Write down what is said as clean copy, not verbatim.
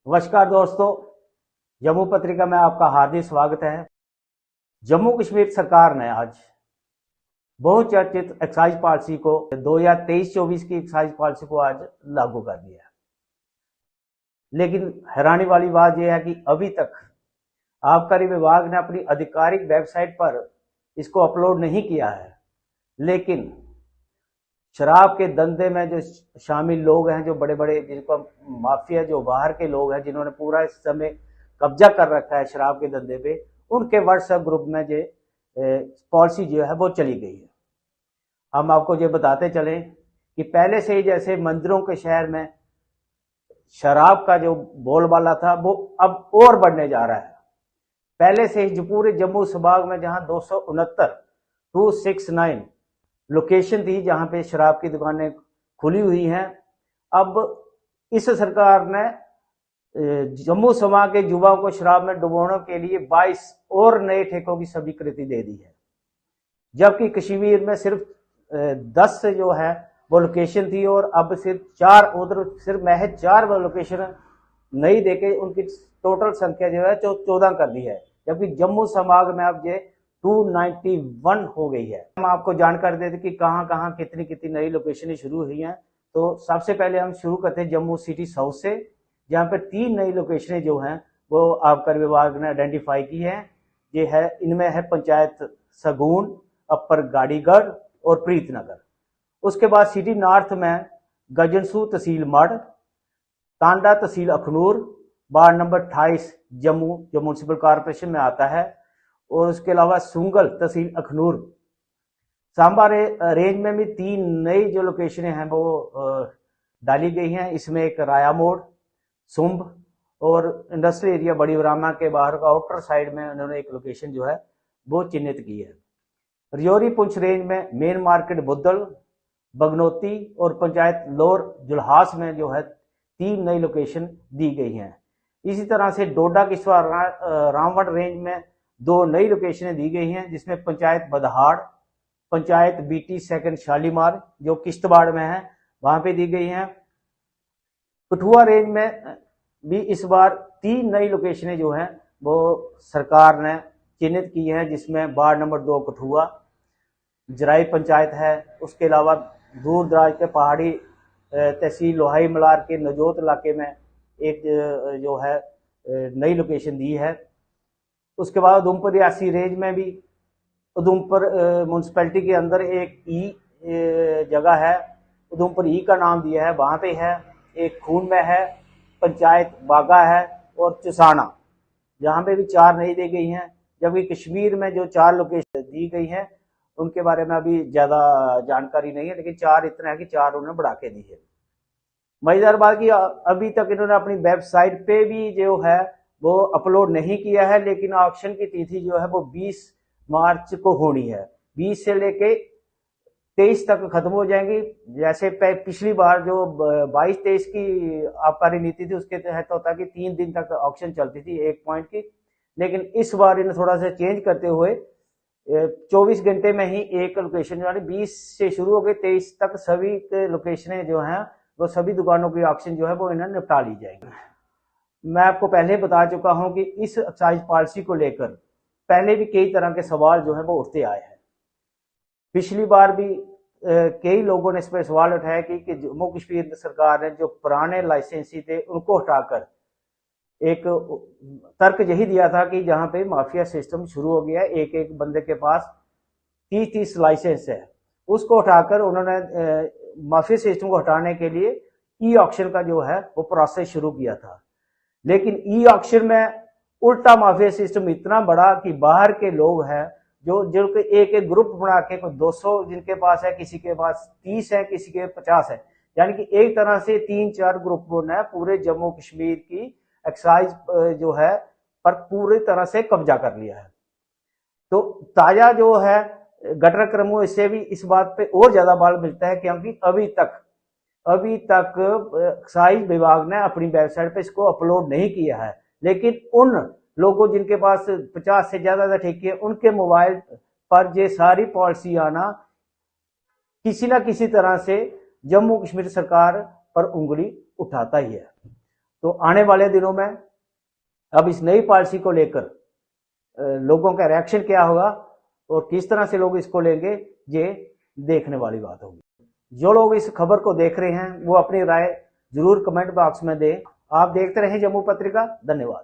नमस्कार दोस्तों, जम्मू पत्रिका में आपका हार्दिक स्वागत है। जम्मू कश्मीर सरकार ने आज बहुचर्चित एक्साइज पॉलिसी को 2023-24 की एक्साइज पॉलिसी को आज लागू कर दिया। लेकिन हैरानी वाली बात यह है कि अभी तक आबकारी विभाग ने अपनी आधिकारिक वेबसाइट पर इसको अपलोड नहीं किया है। लेकिन शराब के धंधे में जो शामिल लोग हैं, जो बड़े बड़े जिनको माफिया, जो बाहर के लोग हैं जिन्होंने पूरा इस समय कब्जा कर रखा है शराब के धंधे पे, उनके व्हाट्सएप ग्रुप में जो पॉलिसी जो है वो चली गई है। हम आपको ये बताते चलें कि पहले से ही जैसे मंदिरों के शहर में शराब का जो बोलबाला था वो अब और बढ़ने जा रहा है। पहले से ही जो पूरे जम्मू संभाग में जहां 269 लोकेशन थी जहां पे शराब की दुकानें खुली हुई हैं, अब इस सरकार ने जम्मू संभाग के युवाओं को शराब में डुबोने के लिए 22 और नए ठेकों की स्वीकृति दे दी है। जबकि कश्मीर में सिर्फ 10 जो है वो लोकेशन थी और अब सिर्फ 4, उधर सिर्फ महज 4 लोकेशन नई देके उनकी टोटल संख्या जो है 14 कर दी है। जबकि जम्मू संभाग में अब ये 291 हो गई है। हम आपको जानकारी देते कि कहां कहां कितनी कितनी नई लोकेशन शुरू हुई हैं। तो सबसे पहले हम शुरू करते हैं जम्मू सिटी साउथ से, जहां पर 3 नई लोकेशन जो हैं वो आबकारी विभाग ने आइडेंटिफाई की है। ये है, इनमें है पंचायत सगून, अपर गाड़ीगढ़ और प्रीतनगर। उसके बाद सिटी नॉर्थ में गजनसू तहसील मढ़, तांडा तहसील अखनूर, वार्ड नंबर 28 जम्मू जो म्यूनसिपल कॉरपोरेशन में आता है, और उसके अलावा सुंगल तहसील अखनूर। सांबा रेंज में भी 3 नई जो लोकेशन हैं वो डाली गई हैं। इसमें एक राया मोड़, सुंभ और इंडस्ट्रियल एरिया बड़ी ब्राह्मण के बाहर का आउटर साइड में उन्होंने एक लोकेशन जो है वो चिन्हित की है। रजौरी पुंछ रेंज में मेन मार्केट बुद्धल, बगनौती और पंचायत लोर जुल्हास में जो है 3 नई लोकेशन दी गई हैं। इसी तरह से डोडा किश्तवाड़ रामगढ़ रेंज में 2 नई लोकेशनें दी गई हैं, जिसमें पंचायत बदहाड़, पंचायत बीटी सेकंड शालीमार जो किश्तवाड़ में है वहां पे दी गई हैं। कठुआ रेंज में भी इस बार 3 नई लोकेशनें जो हैं वो सरकार ने चिन्हित की हैं, जिसमें वार्ड नंबर 2 कठुआ, जराई पंचायत है। उसके अलावा दूर दराज के पहाड़ी तहसील लोहाई मलार के नजोत इलाके में एक जो है नई लोकेशन दी है। उसके बाद उधमपुर रियासी रेंज में भी उधमपुर म्यूनसिपैलिटी के अंदर एक जगह है, उधमपुर ई का नाम दिया है, वहां पे है। एक खून में है, पंचायत बागा है और चुसाना, जहां पे भी 4 नई दी गई हैं। जबकि कश्मीर में जो 4 लोकेशन दी गई हैं उनके बारे में अभी ज्यादा जानकारी नहीं है, लेकिन 4 इतना है कि 4 उन्होंने बढ़ा के दी है। मजेदार बात की अभी तक इन्होंने अपनी वेबसाइट पे भी जो है वो अपलोड नहीं किया है, लेकिन ऑक्शन की तिथि जो है वो 20 मार्च को होनी है। 20 से लेके 23 तक खत्म हो जाएंगी। जैसे पिछली बार जो 22-23 की आबकारी नीति थी उसके तहत होता कि 3 दिन तक ऑक्शन चलती थी 1 पॉइंट की, लेकिन इस बार इन्हें थोड़ा सा चेंज करते हुए 24 घंटे में ही एक लोकेशन जो है 20 से शुरू हो गई 23 तक सभी लोकेशनें जो हैं वो सभी दुकानों की ऑक्शन जो है वो इन्हें निपटा ली जाएगी। मैं आपको पहले बता चुका हूं कि इस एक्साइज पॉलिसी को लेकर पहले भी कई तरह के सवाल जो है वो उठते आए हैं। पिछली बार भी कई लोगों ने इस पर सवाल उठाया कि जम्मू कश्मीर सरकार ने जो पुराने लाइसेंसी थे उनको हटाकर एक तर्क यही दिया था कि जहां पे माफिया सिस्टम शुरू हो गया है, एक एक बंदे के पास 30-30 लाइसेंस है, उसको हटाकर उन्होंने माफिया सिस्टम को हटाने के लिए ई ऑक्शन का जो है वो प्रोसेस शुरू किया था। लेकिन ई ऑक्शन में उल्टा माफिया सिस्टम इतना बड़ा कि बाहर के लोग हैं जो एक एक ग्रुप बना के, कोई 200 जिनके पास है, किसी के पास 30 है, किसी के 50 है, यानी कि एक तरह से 3-4 ग्रुपों ने पूरे जम्मू कश्मीर की एक्साइज जो है पर पूरी तरह से कब्जा कर लिया है। तो ताजा जो है घटनाक्रमों इससे भी इस बात पे और ज्यादा बल मिलता है, क्योंकि अभी तक एक्साइज विभाग ने अपनी वेबसाइट पे इसको अपलोड नहीं किया है। लेकिन उन लोगों जिनके पास 50 से ज्यादा ठेके हैं उनके मोबाइल पर ये सारी पॉलिसी आना किसी ना किसी तरह से जम्मू कश्मीर सरकार पर उंगली उठाता ही है। तो आने वाले दिनों में अब इस नई पॉलिसी को लेकर लोगों का रिएक्शन क्या होगा और किस तरह से लोग इसको लेंगे, ये देखने वाली बात होगी। जो लोग इस खबर को देख रहे हैं वो अपनी राय जरूर कमेंट बॉक्स में दें। आप देखते रहें जम्मू पत्रिका। धन्यवाद।